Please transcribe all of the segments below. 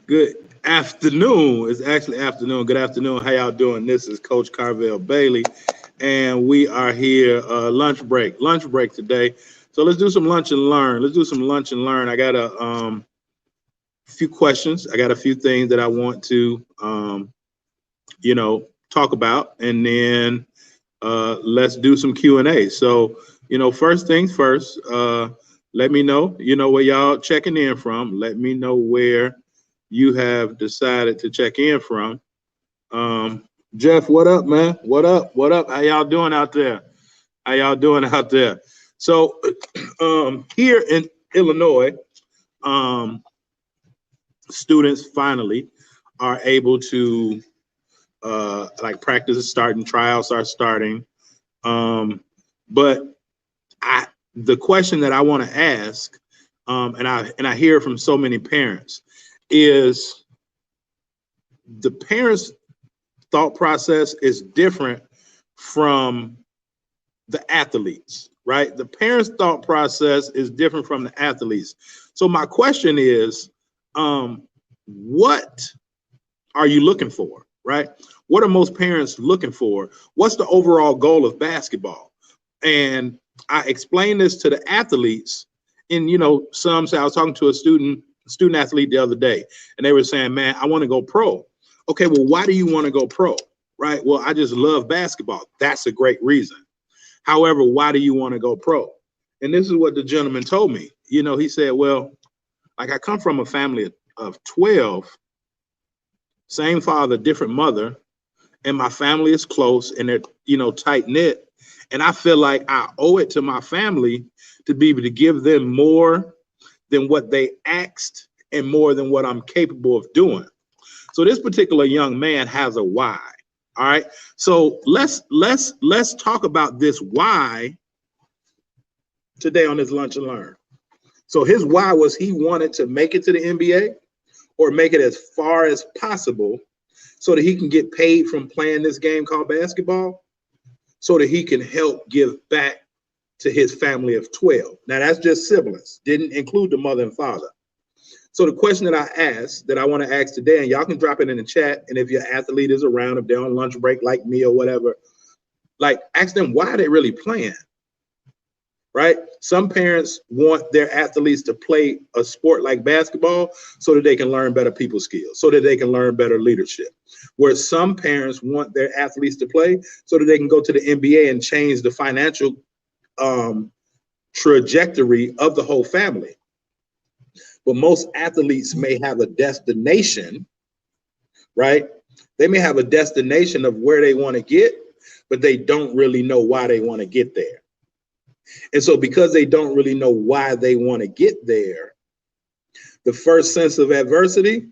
Good afternoon. It's actually afternoon. Good afternoon. How y'all doing? This is Coach Carvel Bailey, and we are here lunch break today. So let's do some lunch and learn. Let's do some lunch and learn. I got a few questions. I got a few things that I want to talk about, and then let's do some Q&A. So first things first. Let me know. Where y'all checking in from. Let me know where you have decided to check in from. Jeff, what up, man? What up? What up? How y'all doing out there? How y'all doing out there? So, here in Illinois, students finally are able to like practice is starting, trials are starting. But the question that I want to ask, and I hear from so many parents, is the parents' thought process is different from the athletes, right? The parents' thought process is different from the athletes. So my question is, what are you looking for, right? What are most parents looking for? What's the overall goal of basketball? And I explained this to the athletes, and some say, I was talking to a student athlete the other day, and they were saying, man, I want to go pro. Okay, well, why do you want to go pro? Right? Well, I just love basketball. That's a great reason. However, why do you want to go pro? And this is what the gentleman told me. He said, well, like I come from a family of 12, same father, different mother, and my family is close and they're, tight knit. And I feel like I owe it to my family to be able to give them more than what they asked and more than what I'm capable of doing. So this particular young man has a why. All right. So let's talk about this why today on this lunch and learn. So his why was he wanted to make it to the NBA or make it as far as possible so that he can get paid from playing this game called basketball, so that he can help give back to his family of 12. Now that's just siblings, didn't include the mother and father. So the question that I asked, that I want to ask today, and y'all can drop it in the chat, and if your athlete is around, if they're on lunch break like me or whatever, like ask them why are they really playing, right? Some parents want their athletes to play a sport like basketball so that they can learn better people skills, so that they can learn better leadership. Where some parents want their athletes to play so that they can go to the NBA and change the financial trajectory of the whole family. But most athletes may have a destination, right? They may have a destination of where they want to get, but they don't really know why they want to get there. And so because they don't really know why they want to get there, the first sense of adversity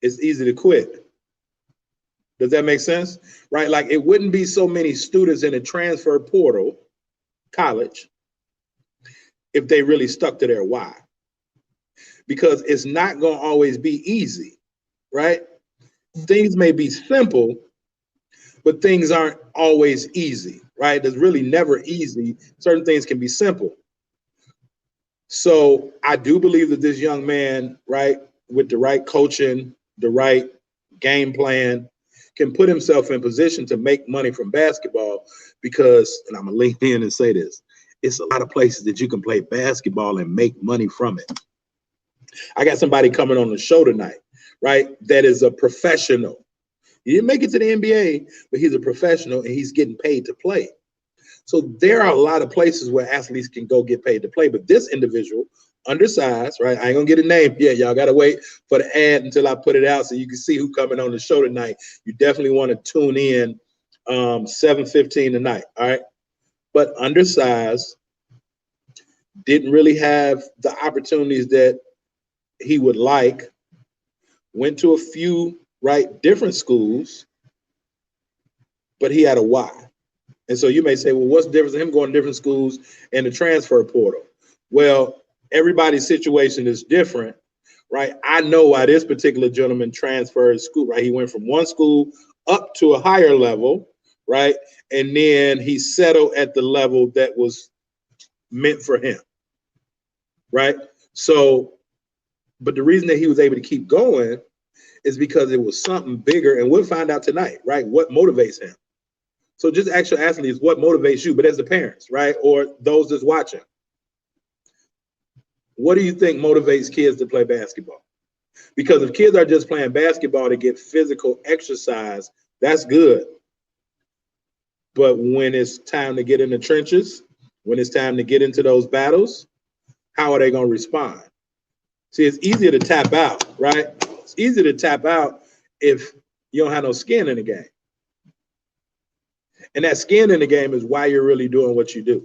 is easy to quit. Does that make sense? Right? Like it wouldn't be so many students in a transfer portal, college, if they really stuck to their why. Because it's not going to always be easy, right? Things may be simple, but things aren't always easy, right? It's really never easy. Certain things can be simple. So I do believe that this young man, right, with the right coaching, the right game plan, can put himself in position to make money from basketball because, and I'm going to lean in and say this, it's a lot of places that you can play basketball and make money from it. I got somebody coming on the show tonight, right, that is a professional. He didn't make it to the NBA, but he's a professional and he's getting paid to play. So there are a lot of places where athletes can go get paid to play. But this individual, undersized, right? I ain't gonna get a name yet. Y'all gotta wait for the ad until I put it out so you can see who coming on the show tonight. You definitely want to tune in 7:15 tonight. All right. But undersized, didn't really have the opportunities that he would like, went to a few different schools, but he had a why. And so you may say, well, what's the difference in him going to different schools and the transfer portal? Well, everybody's situation is different, right? I know why this particular gentleman transferred school, right? He went from one school up to a higher level, right? And then he settled at the level that was meant for him, right? So But the reason that he was able to keep going is because it was something bigger, and we'll find out tonight, right? What motivates him. So just ask your athletes what motivates you, but as the parents, right? Or those that's watching. What do you think motivates kids to play basketball? Because if kids are just playing basketball to get physical exercise, that's good. But when it's time to get in the trenches, when it's time to get into those battles, how are they going to respond? See, it's easier to tap out, right? It's easier to tap out if you don't have no skin in the game. And that skin in the game is why you're really doing what you do.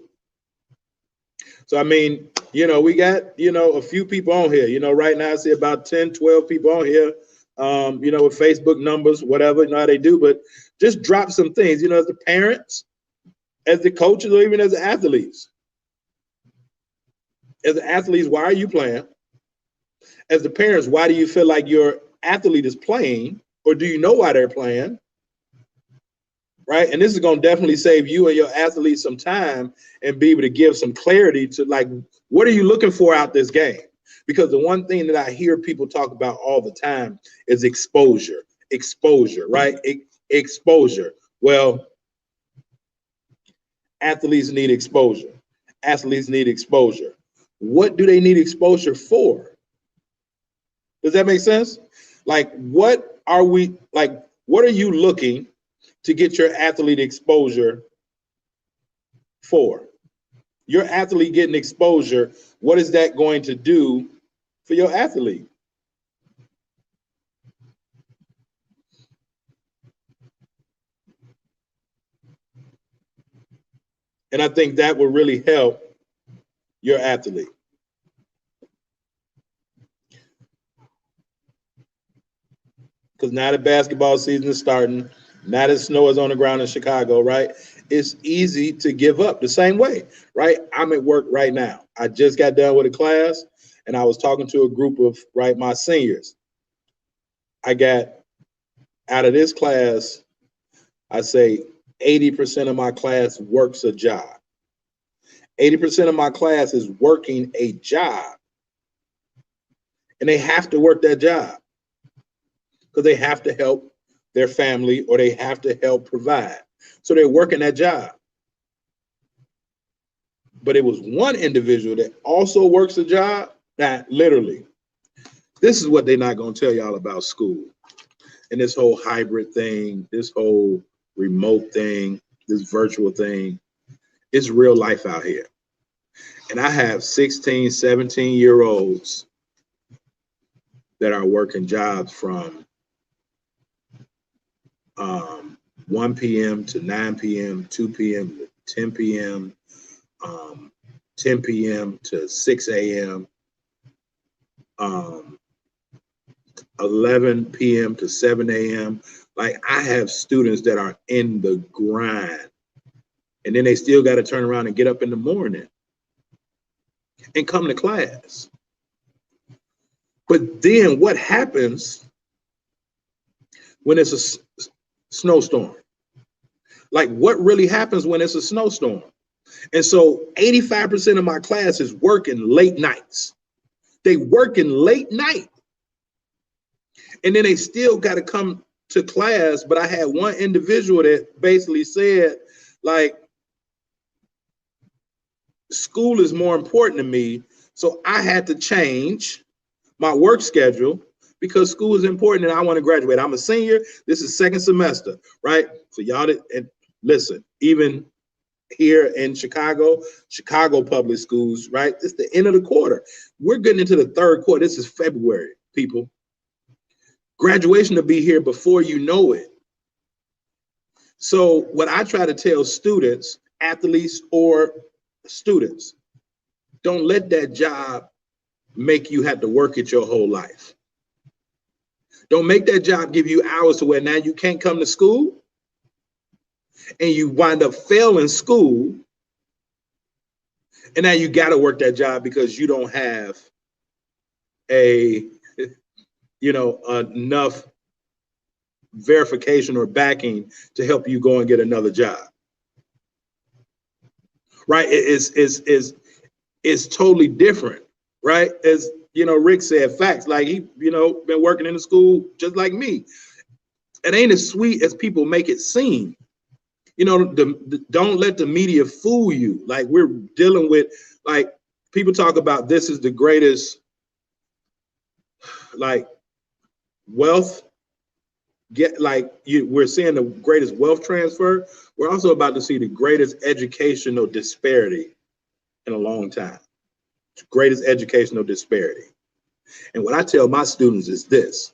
So, I mean, you know, we got, you know, a few people on here, you know, right now I see about 10, 12 people on here, you know, with Facebook numbers, whatever, you know how they do, but just drop some things, you know, as the parents, as the coaches, or even as the athletes. As the athletes, why are you playing? As the parents, why do you feel like your athlete is playing, or do you know why they're playing? Right? And this is going to definitely save you and your athletes some time and be able to give some clarity to, like, what are you looking for out this game? Because the one thing that I hear people talk about all the time is exposure, right? Exposure. Well, athletes need exposure. Athletes need exposure. What do they need exposure for? Does that make sense? Like, what are you looking to get your athlete exposure for? Your athlete getting exposure, what is that going to do for your athlete? And I think that will really help your athlete. Because now the basketball season is starting, now that snow is on the ground in Chicago, right? It's easy to give up the same way, right? I'm at work right now. I just got done with a class and I was talking to a group of, right, my seniors. I got out of this class, I say 80% of my class works a job. 80% of my class is working a job. And they have to work that job because they have to help their family or they have to help provide. So they're working that job. But it was one individual that also works a job. Now, literally, this is what they're not going to tell y'all about school and this whole hybrid thing, this whole remote thing, this virtual thing. It's real life out here. And I have 16, 17-year-olds that are working jobs from 1 p.m. to 9 p.m., 2 p.m. to 10 p.m., 10 p.m. to 6 a.m., 11 p.m. to 7 a.m. Like, I have students that are in the grind, and then they still got to turn around and get up in the morning and come to class. But then what happens when it's a snowstorm? Like, what really happens when it's a snowstorm? And so 85% of my class is working late nights. They working late night. And then they still got to come to class. But I had one individual that basically said, like, school is more important to me. So I had to change my work schedule because school is important and I want to graduate. I'm a senior. This is second semester, right? So y'all, and listen, even here in Chicago public schools, right? It's the end of the quarter. We're getting into the third quarter. This is February, people. Graduation will be here before you know it. So what I try to tell students, athletes or students, don't let that job make you have to work it your whole life. Don't make that job give you hours to where now you can't come to school and you wind up failing school. And now you got to work that job because you don't have enough verification or backing to help you go and get another job. Right? It's totally different, right? As Rick said, facts. Like he, been working in the school just like me. It ain't as sweet as people make it seem. Don't let the media fool you. Like we're dealing with, like people talk about this is the greatest, like wealth we're seeing the greatest wealth transfer. We're also about to see the greatest educational disparity in a long time. Greatest educational disparity. And what I tell my students is this: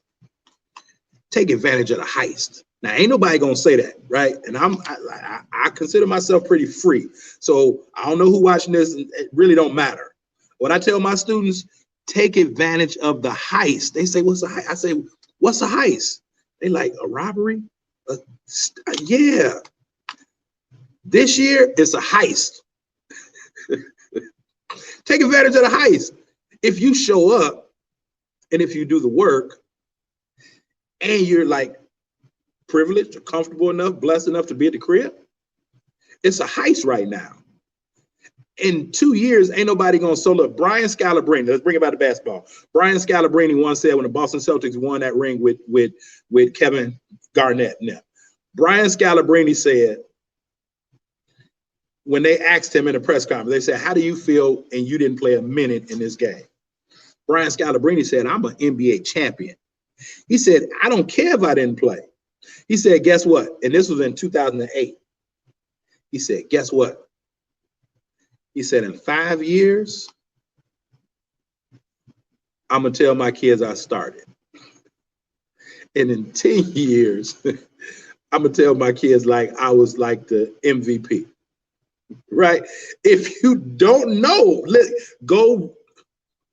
take advantage of the heist. Now, ain't nobody gonna say that, right? And I consider myself pretty free. So I don't know who watching this, it really don't matter. What I tell my students, take advantage of the heist. They say, what's a heist? I say, what's a heist? They like, a robbery? Yeah. This year, it's a heist. Take advantage of the heist. If you show up and if you do the work and you're like privileged or comfortable enough, blessed enough to be at the crib, it's a heist right now. In 2 years, ain't nobody gonna solo. Brian Scalabrine, let's bring it back to basketball. Brian Scalabrine once said when the Boston Celtics won that ring with Kevin Garnett. Now, Brian Scalabrine said, when they asked him in a press conference, they said, how do you feel and you didn't play a minute in this game? Brian Scalabrine said, I'm an NBA champion. He said, I don't care if I didn't play. He said, guess what? And this was in 2008. He said, guess what? He said, in 5 years, I'm going to tell my kids I started. And in 10 years, I'm going to tell my kids like I was like the MVP. Right? If you don't know, go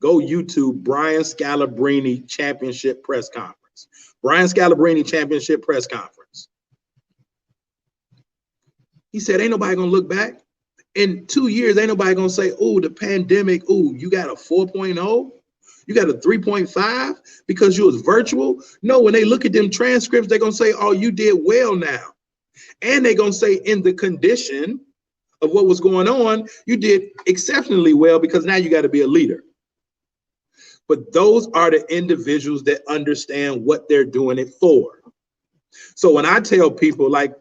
YouTube Brian Scalabrine championship press conference. Brian Scalabrine championship press conference. He said, ain't nobody gonna look back. In 2 years, ain't nobody gonna say, oh, the pandemic, oh, you got a 4.0, you got a 3.5 because you was virtual. No, when they look at them transcripts, they're gonna say, oh, you did well now. And they're gonna say in the condition of what was going on, you did exceptionally well because now you got to be a leader. But those are the individuals that understand what they're doing it for. So when I tell people like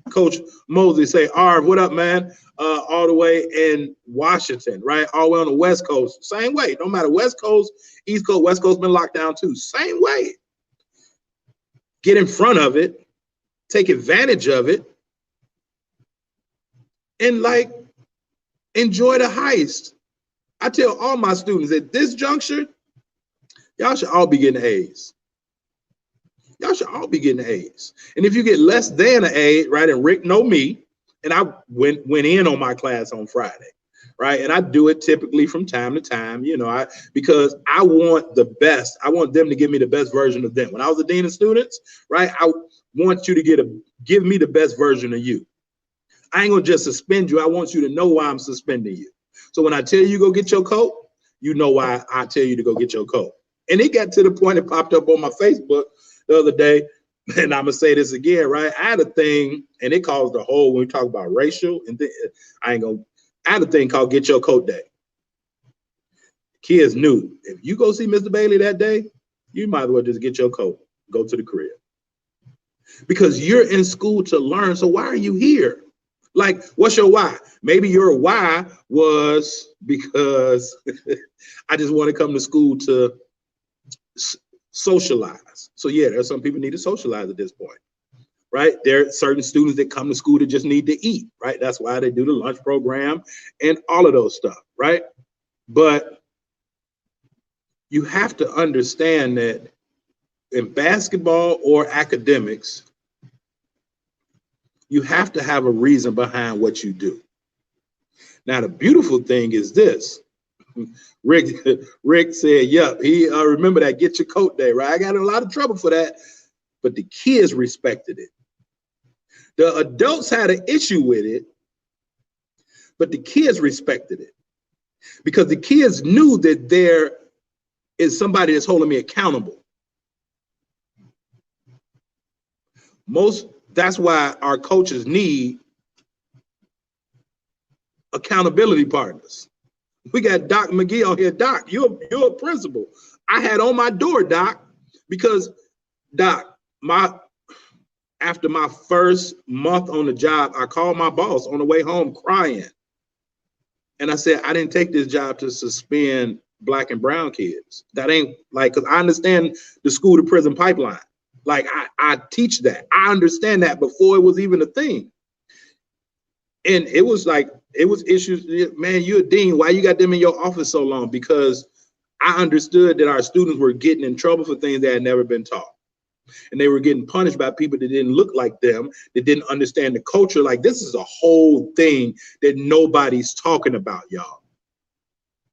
Coach Mosley say, Arv, what up, man? All the way in Washington, right? All the way on the West Coast, same way. No matter West Coast, East Coast, West Coast been locked down too, same way. Get in front of it, take advantage of it, and like enjoy the heist. I tell all my students at this juncture, y'all should all be getting A's. Y'all should all be getting A's. And if you get less than an A, right, and Rick know me, and I went in on my class on Friday, right? And I do it typically from time to time, because I want the best. I want them to give me the best version of them. When I was a dean of students, right, I want you to give me the best version of you. I ain't gonna just suspend you. I want you to know why I'm suspending you. So when I tell you go get your coat, you know why I tell you to go get your coat. And it got to the point it popped up on my Facebook the other day, and I'm gonna say this again, right? I had a thing, and it caused a whole, when we talk about racial, and I had a thing called Get Your Coat Day. Kids knew if you go see Mr. Bailey that day, you might as well just get your coat, go to the crib. Because you're in school to learn, so why are you here? Like, what's your why? Maybe your why was because I just want to come to school to socialize. So yeah, there's some people need to socialize at this point, right? There are certain students that come to school that just need to eat, right? That's why they do the lunch program and all of those stuff, right? But you have to understand that in basketball or academics, you have to have a reason behind what you do. Now, the beautiful thing is this. Rick said, yep, he remember that Get Your Coat Day, right? I got in a lot of trouble for that, but the kids respected it. The adults had an issue with it, but the kids respected it because the kids knew that there is somebody that's holding me accountable. That's why our coaches need accountability partners. We got Doc McGee on here. Doc, you're a principal. I had on my door, Doc, because Doc, after my first month on the job, I called my boss on the way home crying. And I said, I didn't take this job to suspend Black and brown kids. That ain't like, because I understand the school to prison pipeline. Like I teach that. I understand that before it was even a thing. And it was like, it was issues, man, you're a dean. Why you got them in your office so long? Because I understood that our students were getting in trouble for things that had never been taught. And they were getting punished by people that didn't look like them, that didn't understand the culture. Like, this is a whole thing that nobody's talking about, y'all.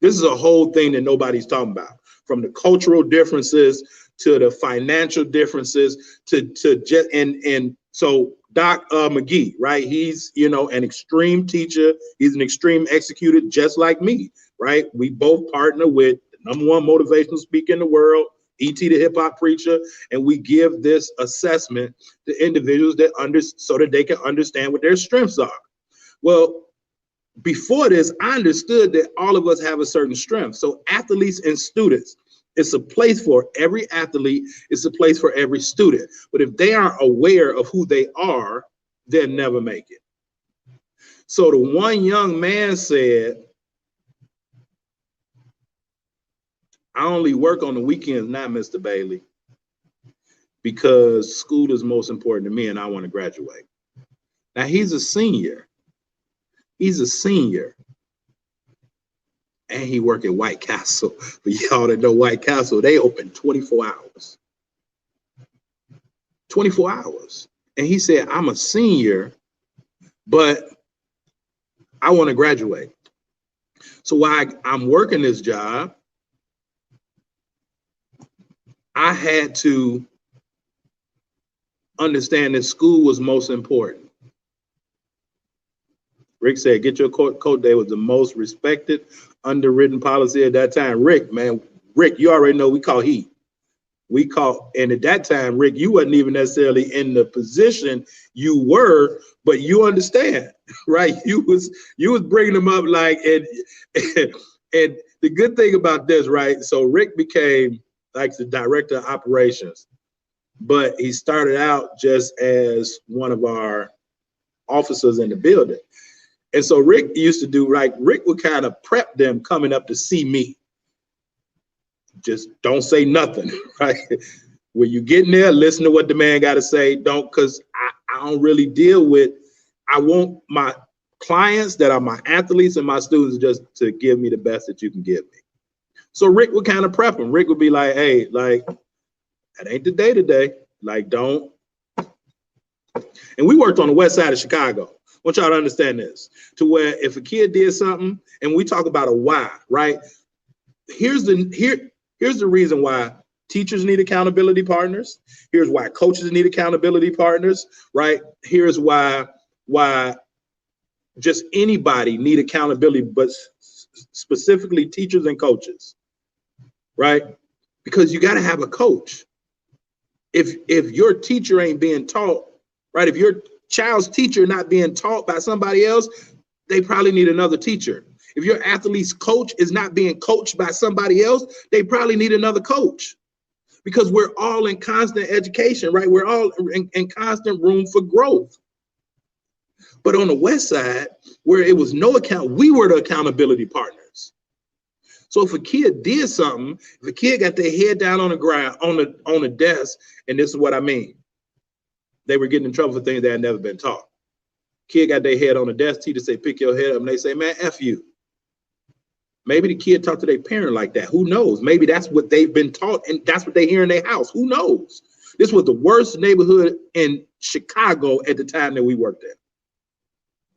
This is a whole thing that nobody's talking about. From the cultural differences to the financial differences to just, and so Doc McGee, right? He's, you know, an extreme teacher. He's an extreme executor, just like me, right? We both partner with the #1 motivational speaker in the world, E.T. the hip hop preacher, and we give this assessment to individuals that so that they can understand what their strengths are. Well, before this, I understood that all of us have a certain strength. So athletes and students, it's a place for every athlete. It's a place for every student. But if they aren't aware of who they are, they'll never make it. So the one young man said, I only work on the weekends now, Mr. Bailey, because school is most important to me and I want to graduate. Now he's a senior. He's a senior. And he work at White Castle. For y'all that know White Castle, they open 24 hours. 24 hours. And he said, I'm a senior, but I want to graduate. So while I'm working this job, I had to understand that school was most important. Rick said, get your coat day was the most respected, underwritten policy at that time. Rick, man, Rick, you already know we call heat. We call, and at that time, Rick, you wasn't even necessarily in the position you were, but you understand, right? You was bringing them up like, and the good thing about this, right? So Rick became like the director of operations, but he started out just as one of our officers in the building. And so Rick used to do, like, Rick would kind of prep them coming up to see me. Just don't say nothing, right? When you get in there, listen to what the man got to say. Don't, because I don't really deal with, I want my clients that are my athletes and my students just to give me the best that you can give me. So Rick would kind of prep them. Rick would be like, hey, like, that ain't the day today. Like, don't. And we worked on the west side of Chicago. I want y'all to understand this, to where if a kid did something, and we talk about a why, right? Here's the reason why teachers need accountability partners. Here's why coaches need accountability partners, right? Here's why just anybody need accountability, but specifically teachers and coaches, right? Because you got to have a coach. If your teacher ain't being taught, right? If your child's teacher not being taught by somebody else, they probably need another teacher. If your athlete's coach is not being coached by somebody else, they probably need another coach, because we're all in constant education, right? We're all in constant room for growth. But on the west side, where it was no account, we were the accountability partners. So if a kid did something, if a kid got their head down on the ground, on the desk, and this is what I mean, they were getting in trouble for things that had never been taught. Kid got their head on the desk, teacher say, pick your head up, and they say, man, F you. Maybe the kid talked to their parent like that. Who knows? Maybe that's what they've been taught, and that's what they hear in their house. Who knows? This was the worst neighborhood in Chicago at the time that we worked there.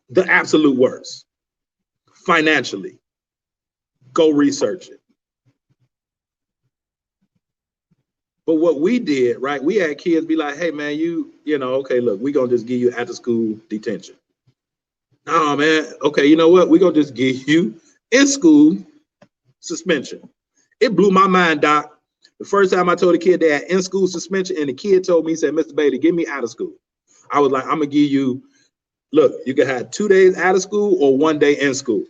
The absolute worst. Financially. Go research it. But what we did, right, we had kids be like, hey, man, you know, okay, look, we're going to just give you after school detention. No, man, okay, you know what? We're going to just give you in school suspension. It blew my mind, Doc. The first time I told a kid they had in school suspension, and the kid told me, he said, Mr. Bailey, get me out of school. I was like, I'm going to give you, look, you can have 2 days out of school or 1 day in school.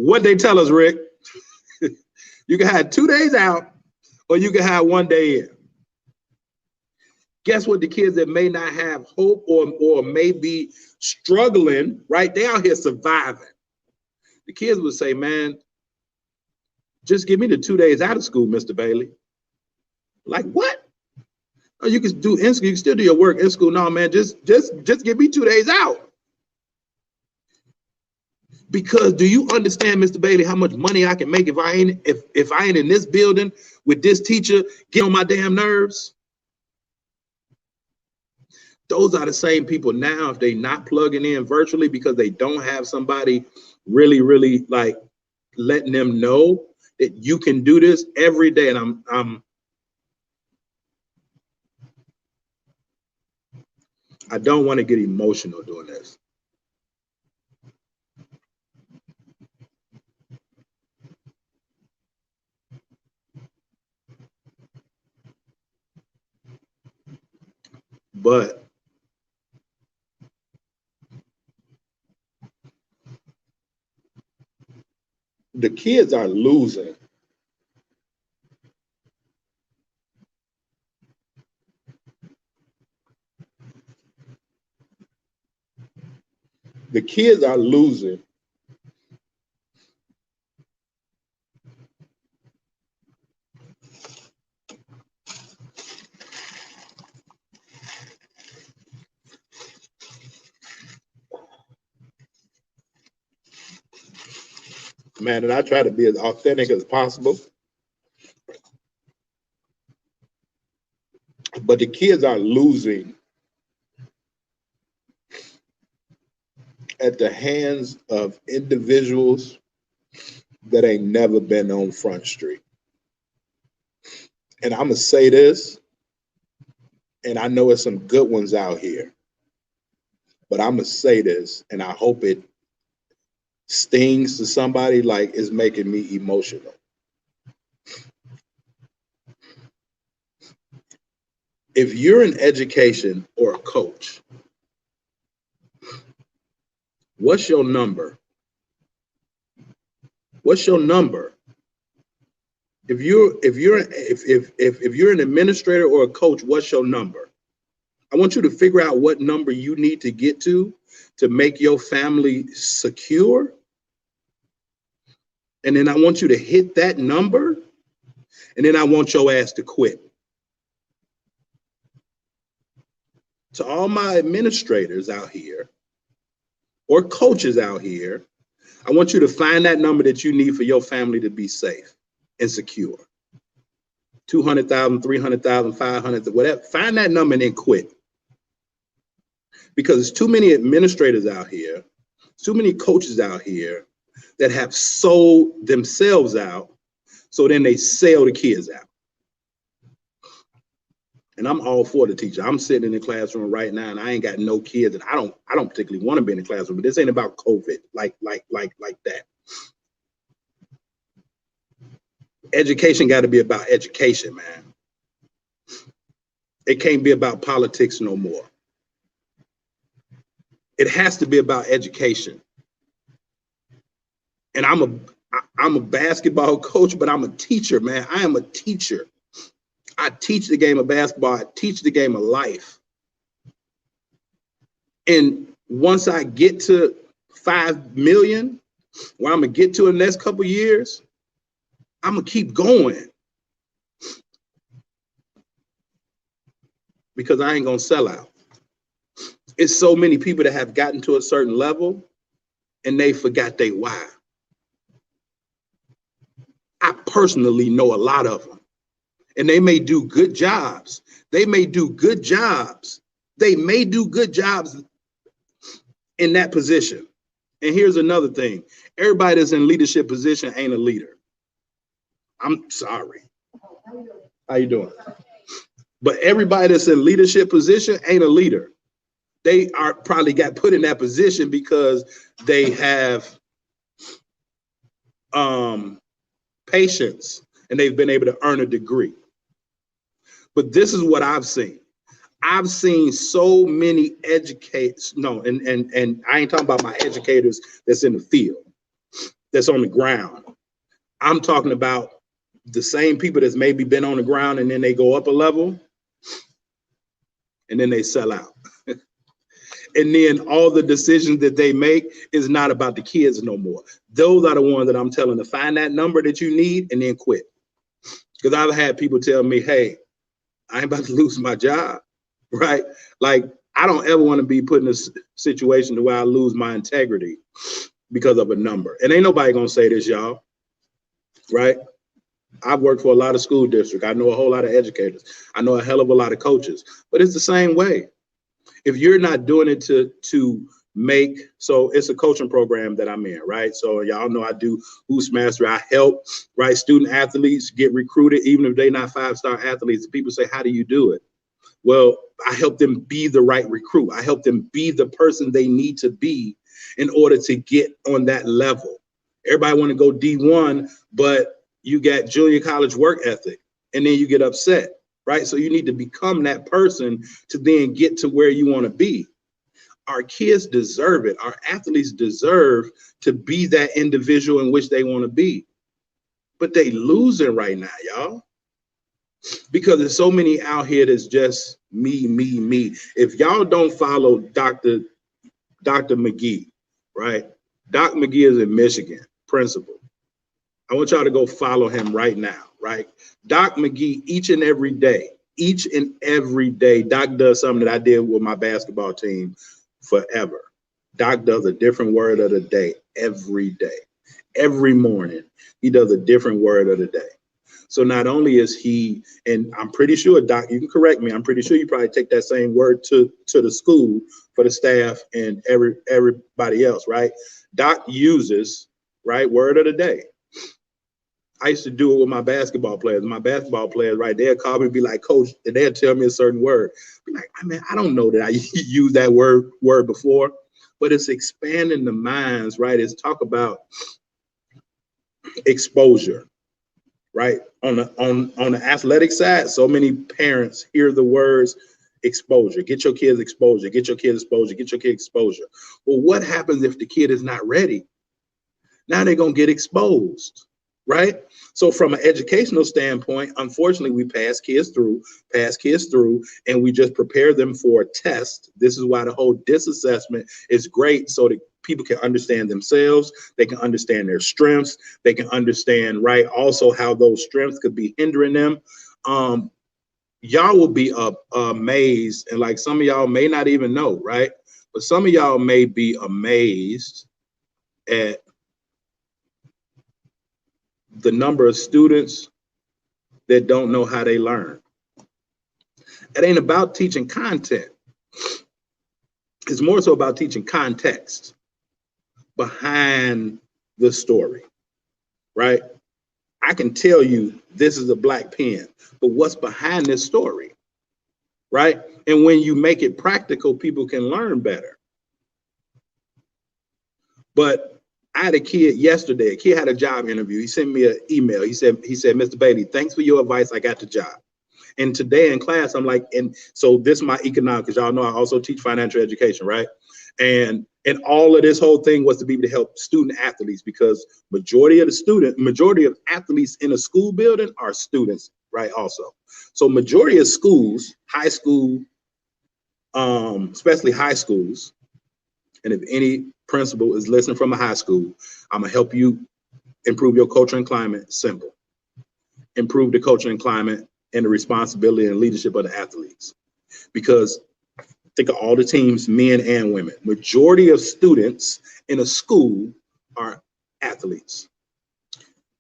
What they tell us, Rick, you can have 2 days out or you can have 1 day in. Guess what? The kids that may not have hope or may be struggling, right? They out here surviving. The kids would say, man, just give me the 2 days out of school, Mr. Bailey. Like, what? Oh, you can do in school, you can still do your work in school. No, man, just give me 2 days out. Because do you understand, Mr. Bailey, how much money I can make if I ain't in this building with this teacher get on my damn nerves? Those are the same people now, if they not plugging in virtually because they don't have somebody really, really like letting them know that you can do this every day. And I don't want to get emotional doing this. But the kids are losing. The kids are losing. Man, and I try to be as authentic as possible. But the kids are losing at the hands of individuals that ain't never been on Front Street. And I'm gonna say this, and I know it's some good ones out here, but I'm gonna say this, and I hope it stings to somebody like it's making me emotional. If you're in education or a coach, what's your number? What's your number? If you're an administrator or a coach, what's your number? I want you to figure out what number you need to get to make your family secure. And then I want you to hit that number, and then I want your ass to quit. To all my administrators out here or coaches out here, I want you to find that number that you need for your family to be safe and secure. 200,000, 300,000, 500, whatever. Find that number and then quit. Because there's too many administrators out here, too many coaches out here that have sold themselves out, so then they sell the kids out. And I'm all for the teacher. I'm sitting in the classroom right now, and I ain't got no kids, and I don't particularly want to be in the classroom. But this ain't about COVID like that. Education got to be about education, man. It can't be about politics no more. It has to be about education. And I'm a basketball coach, but I'm a teacher, man. I am a teacher. I teach the game of basketball. I teach the game of life. And once I get to 5 million, where I'm gonna get to in the next couple of years, I'm gonna keep going. Because I ain't gonna sell out. It's so many people that have gotten to a certain level and they forgot their why. I personally know a lot of them. And they may do good jobs. They may do good jobs. They may do good jobs in that position. And here's another thing. Everybody that's in leadership position ain't a leader. I'm sorry. How you doing? But everybody that's in leadership position ain't a leader. They are probably got put in that position because they have patience and they've been able to earn a degree. But this is what I've seen. I've seen so many educators, and I ain't talking about my educators that's in the field. that's on the ground. I'm talking about the same people that's maybe been on the ground and then they go up a level and then they sell out. And then all the decisions that they make is not about the kids no more. Those are the ones that I'm telling to find that number that you need and then quit. Because I've had people tell me, hey, I ain't about to lose my job, right? Like, I don't ever want to be put in a situation where I lose my integrity because of a number. And ain't nobody gonna say this, y'all, right? I've worked for a lot of school districts. I know a whole lot of educators. I know a hell of a lot of coaches, but it's the same way. If you're not doing it to make, so it's a coaching program that I'm in, right? So y'all know I do Hoops Mastery. I help, right, student athletes get recruited, even if they're not 5-star athletes. People say, how do you do it? Well, I help them be the right recruit. I help them be the person they need to be in order to get on that level. Everybody want to go D1, but you got junior college work ethic, and then you get upset. Right? So you need to become that person to then get to where you want to be. Our kids deserve it. Our athletes deserve to be that individual in which they want to be. But they losing right now, y'all. Because there's so many out here that's just me, me, me. If y'all don't follow Dr. McGee, right? Doc McGee is in Michigan, principal. I want y'all to go follow him right now, right? Doc McGee, each and every day, Doc does something that I did with my basketball team forever. Doc does a different word of the day every day. Every morning, he does a different word of the day. So not only is he, and I'm pretty sure, Doc, you can correct me, I'm pretty sure you probably take that same word to the school for the staff and everybody else, right? Doc uses, right, word of the day. I used to do it with my basketball players. My basketball players, right, they'll call me and be like, coach, and they'll tell me a certain word. Be like, I mean, I don't know that I used that word before, but it's expanding the minds, right? It's talk about exposure, right? On the athletic side, so many parents hear the words exposure. Get your kids exposure. Get your kids exposure. Get your kids exposure. Well, what happens if the kid is not ready? Now they're gonna get exposed. Right? So from an educational standpoint, unfortunately, we pass kids through, and we just prepare them for a test. This is why the whole DISC assessment is great, so that people can understand themselves, they can understand their strengths, they can understand, right, also how those strengths could be hindering them. Y'all will be amazed, and like some of y'all may not even know, right? But some of y'all may be amazed at the number of students that don't know how they learn. It ain't about teaching content. It's more so about teaching context behind the story, right? I can tell you this is a black pen, but what's behind this story, right? And when you make it practical, people can learn better. But I had a kid yesterday. A kid had a job interview. He sent me an email. He said, Mr. Bailey, thanks for your advice. I got the job. And today in class, I'm like, and so this is my economics, because y'all know I also teach financial education, right? And all of this whole thing was to be able to help student athletes, because majority of athletes in a school building are students, right? Also, so majority of schools, high school, especially high schools, and if any principal is listening from a high school, I'm gonna help you improve your culture and climate. Simple. Improve the culture and climate and the responsibility and leadership of the athletes. Because think of all the teams, men and women. Majority of students in a school are athletes.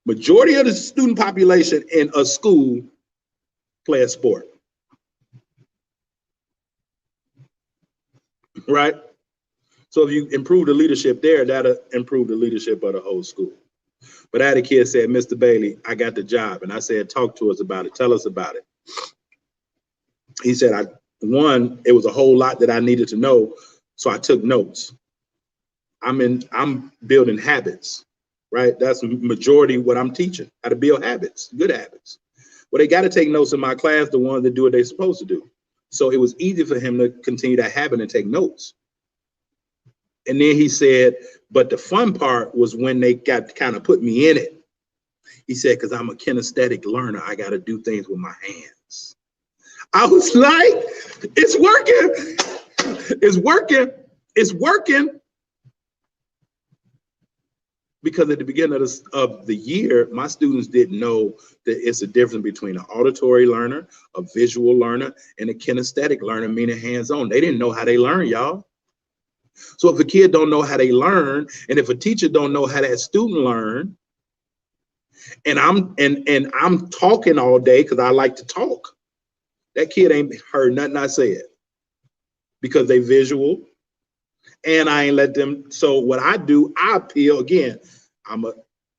Majority of the student population in a school play a sport. Right? So if you improve the leadership there, that'll improve the leadership of the whole school. But I had a kid said, Mr. Bailey, I got the job. And I said, talk to us about it. Tell us about it. He said, it was a whole lot that I needed to know. So I took notes. I'm building habits, right? That's majority what I'm teaching, how to build habits, good habits. Well, they got to take notes in my class, the ones that do what they're supposed to do. So it was easy for him to continue that habit and take notes. And then he said, but the fun part was when they got to kind of put me in it. He said, because I'm a kinesthetic learner, I got to do things with my hands. I was like, it's working. It's working. It's working. Because at the beginning of the year, my students didn't know that it's a difference between an auditory learner, a visual learner, and a kinesthetic learner, meaning hands-on. They didn't know how they learn, y'all. So if a kid don't know how they learn, and if a teacher don't know how that student learn, and I'm talking all day because I like to talk, that kid ain't heard nothing I said because they visual, and I ain't let them. So what I do, I appeal again. I'm an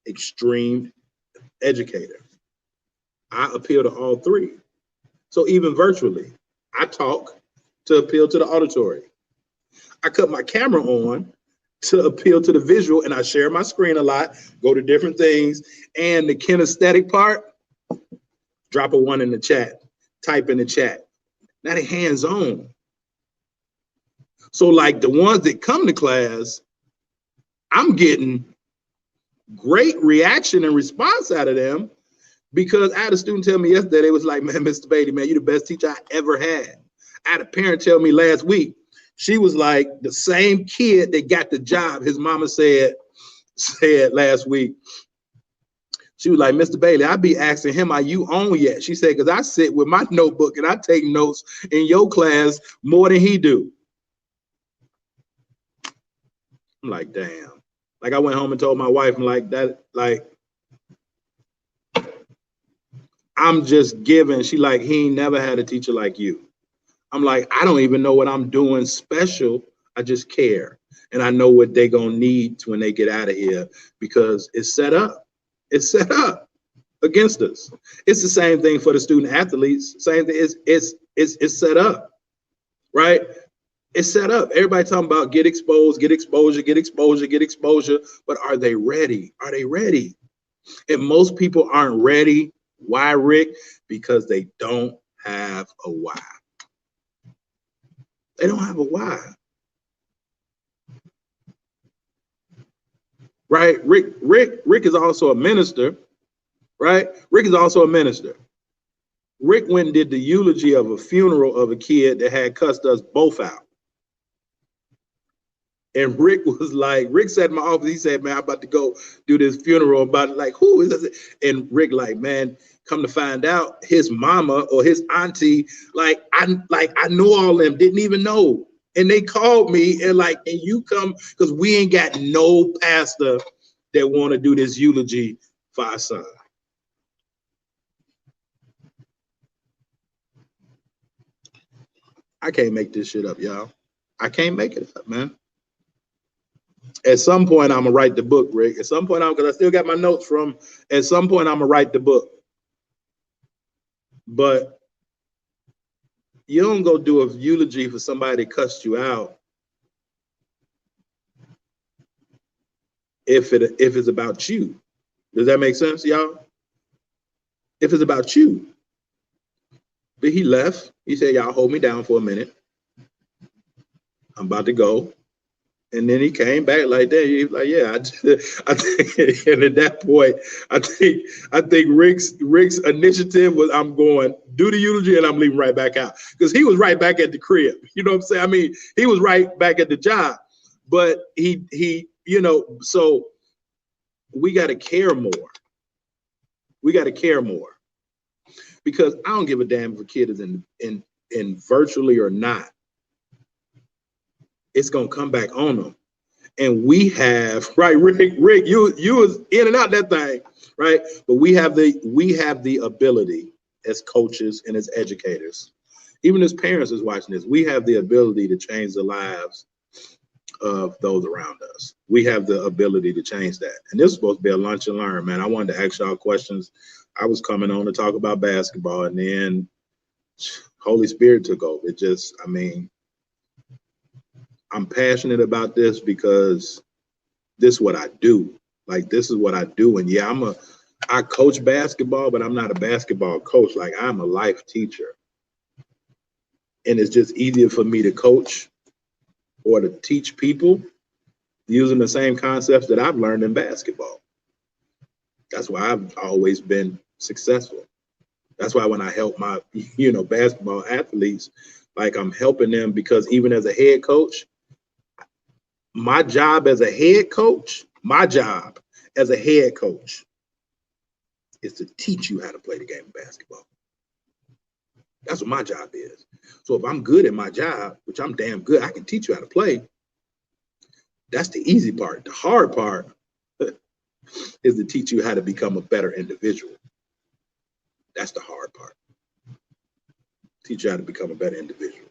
extreme educator. I appeal to all three. So even virtually, I talk to appeal to the auditory. I cut my camera on to appeal to the visual, and I share my screen a lot, go to different things. And the kinesthetic part, drop a 1 in the chat, type in the chat. Now they hands-on. So like the ones that come to class, I'm getting great reaction and response out of them, because I had a student tell me yesterday, they was like, man, Mr. Bailey, man, you're the best teacher I ever had. I had a parent tell me last week, she was like, the same kid that got the job, his mama said last week, she was like, Mr. Bailey, I be asking him, are you on yet? She said, because I sit with my notebook and I take notes in your class more than he do. I'm like, damn. Like I went home and told my wife, I'm like, that, like, I'm just giving. She like, he ain't never had a teacher like you. I'm like, I don't even know what I'm doing special. I just care. And I know what they gonna need when they get out of here, because it's set up. It's set up against us. It's the same thing for the student athletes. Same thing. It's set up, right? It's set up. Everybody talking about get exposed, get exposure, get exposure, get exposure. But are they ready? Are they ready? And most people aren't ready. Why, Rick? Because they don't have a why. They don't have a why. Right? Rick is also a minister, right? Rick is also a minister. Rick went and did the eulogy of a funeral of a kid that had cussed us both out. And Rick was like, Rick sat in my office, he said, man, I'm about to go do this funeral about, like, who is this? And Rick like, man, come to find out, his mama or his auntie, I know all them, didn't even know. And they called me and like, and you come, because we ain't got no pastor that want to do this eulogy for our son. I can't make this shit up, y'all. I can't make it up, man. At some point, I'm gonna write the book, Rick. At some point, because I still got my notes from, at some point, I'm gonna write the book. But you don't go do a eulogy for somebody that cussed you out if it's about you. Does that make sense, y'all? If it's about you. But he left. He said, y'all hold me down for a minute. I'm about to go. And then he came back like that. He was like, yeah, I think, and at that point, I think Rick's initiative was, I'm going, do the eulogy and I'm leaving right back out. Because he was right back at the crib. You know what I'm saying? I mean, he was right back at the job. But he, you know, so we got to care more. We got to care more. Because I don't give a damn if a kid is in virtually or not. It's gonna come back on them. And we have, right, Rick, you was in and out that thing, right? But we have the ability as coaches and as educators, even as parents is watching this, we have the ability to change the lives of those around us. We have the ability to change that. And this is supposed to be a lunch and learn, man. I wanted to ask y'all questions. I was coming on to talk about basketball, and then Holy Spirit took over. It just, I mean, I'm passionate about this because this is what I do. Like, this is what I do. And yeah, I coach basketball, but I'm not a basketball coach. Like, I'm a life teacher. And it's just easier for me to coach or to teach people using the same concepts that I've learned in basketball. That's why I've always been successful. That's why when I help my, basketball athletes, like I'm helping them because even as a head coach, my job as a head coach is to teach you how to play the game of basketball. That's what my job is. So if I'm good at my job, which I'm damn good, I can teach you how to play. That's the easy part. The hard part is to teach you how to become a better individual. That's the hard part. Teach you how to become a better individual.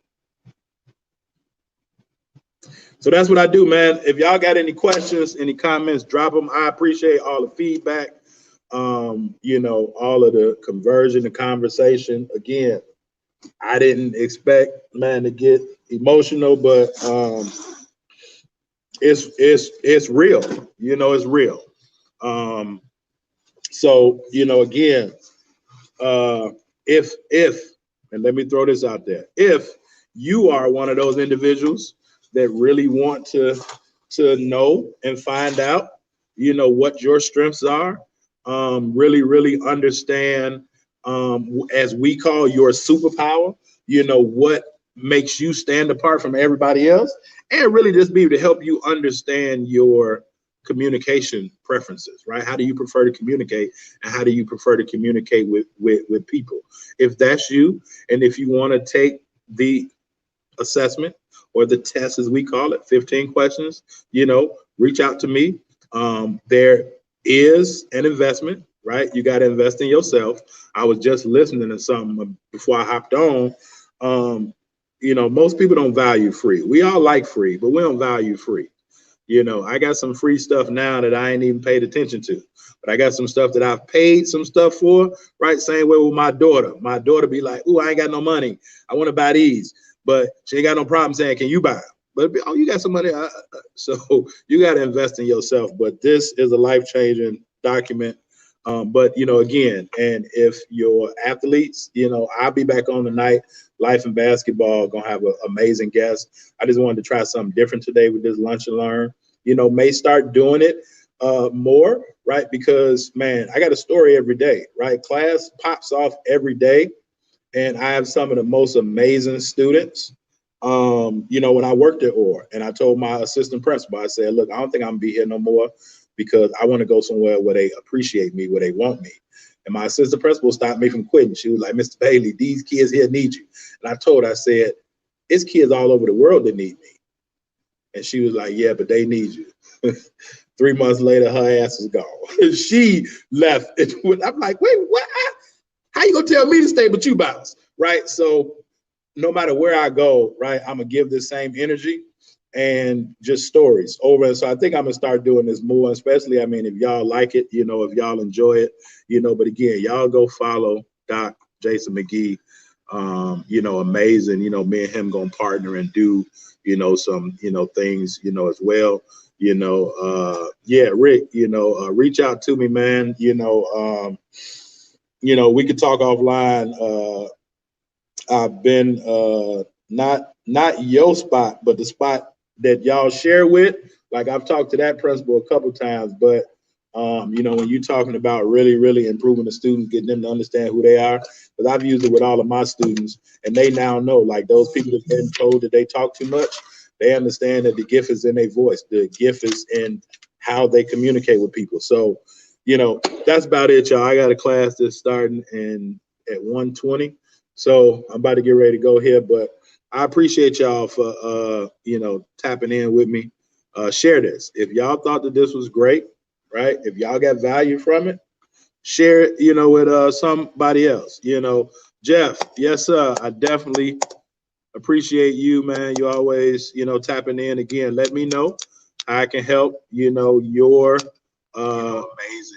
So that's what I do, man. If y'all got any questions, any comments, drop them. I appreciate all the feedback. All of the conversion, the conversation. Again, I didn't expect, man, to get emotional, but it's real. It's real. So again, if and let me throw this out there, if you are one of those individuals that really want to know and find out, what your strengths are, really understand, as we call your superpower, what makes you stand apart from everybody else, and really just be able to help you understand your communication preferences, right? How do you prefer to communicate, and how do you prefer to communicate with people? If that's you, and if you want to take the assessment or the test, as we call it, 15 questions, reach out to me. There is an investment, right? You got to invest in yourself. I was just listening to something before I hopped on. Most people don't value free. We all like free, but we don't value free. I got some free stuff now that I ain't even paid attention to, but I got some stuff that I've paid some stuff for, right? Same way with my daughter. My daughter be like, "Ooh, I ain't got no money. I want to buy these," but she ain't got no problem saying, "Can you buy them?" But oh, you got some money. So you got to invest in yourself. But this is a life-changing document. But again, and if your athletes, I'll be back on tonight. Life and Basketball, gonna have an amazing guest. I just wanted to try something different today with this Lunch and Learn. May start doing it more, right? Because man, I got a story every day, right? Class pops off every day, and I have some of the most amazing students. When I worked at Orr, and I told my assistant principal, I said, "Look, I don't think I'm gonna be here no more because I want to go somewhere where they appreciate me, where they want me." And my assistant principal stopped me from quitting. She was like, "Mr. Bailey, these kids here need you." And I told her, I said, "It's kids all over the world that need me." And she was like, "Yeah, but they need you." 3 months later, her ass is gone. She left. I'm like, "Wait, what? How you gonna tell me to stay, but you bounce?" Right? So no matter where I go, right, I'm gonna give this same energy and just stories over. And so I think I'm gonna start doing this more, especially, if y'all like it, if y'all enjoy it, but again, y'all go follow Doc Jason McGee. Amazing, me and him gonna partner and do, some, things, as well. Rick, reach out to me, man. We could talk offline. I've been not your spot, but the spot that y'all share with. Like I've talked to that principal a couple times, but when you're talking about really improving the students, getting them to understand who they are, because I've used it with all of my students, and they now know, like those people that have been told that they talk too much, they understand that the gift is in their voice. The gift is in how they communicate with people. So, that's about it, y'all. I got a class that's starting at 1:20. So I'm about to get ready to go here, but I appreciate y'all for, tapping in with me. Share this. If y'all thought that this was great, right? If y'all got value from it, share it, with somebody else. Jeff, yes, sir. I definitely appreciate you, man. You always, tapping in. Again, let me know how I can help, your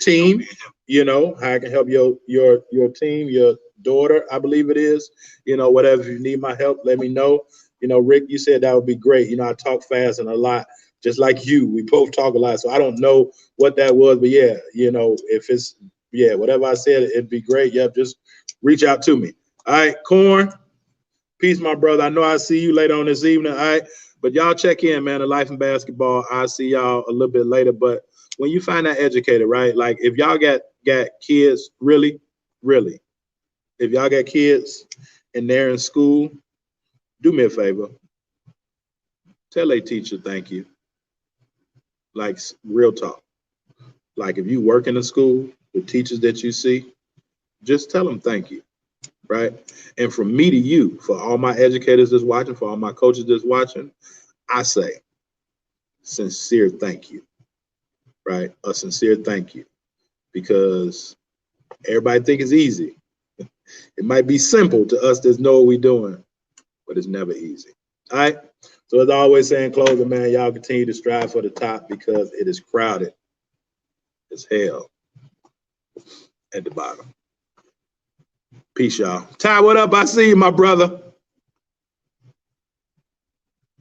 team, how I can help your team, your daughter, I believe it is, whatever. If you need my help, let me know. Rick, you said that would be great. I talk fast and a lot, just like you. We both talk a lot, so I don't know what that was, but yeah, if it's, whatever I said, it'd be great. Yep, just reach out to me. All right, Corn, Peace, my brother. I know I see you later on this evening. All right. But y'all check in, man. The Life in Basketball. I'll see y'all a little bit later. But when you find that educator, right? Like if y'all got kids, really, if y'all got kids and they're in school, do me a favor. Tell a teacher thank you. Like real talk. Like if you work in a school with teachers that you see, just tell them thank you. Right. And from me to you, for all my educators that's watching, for all my coaches that's watching, I say sincere thank you. Right. A sincere thank you. Because everybody think it's easy. It might be simple to us that know what we're doing, but it's never easy. All right. So as I always say in closing, man, y'all continue to strive for the top because it is crowded as hell at the bottom. Peace, y'all. Ty, what up? I see you, my brother.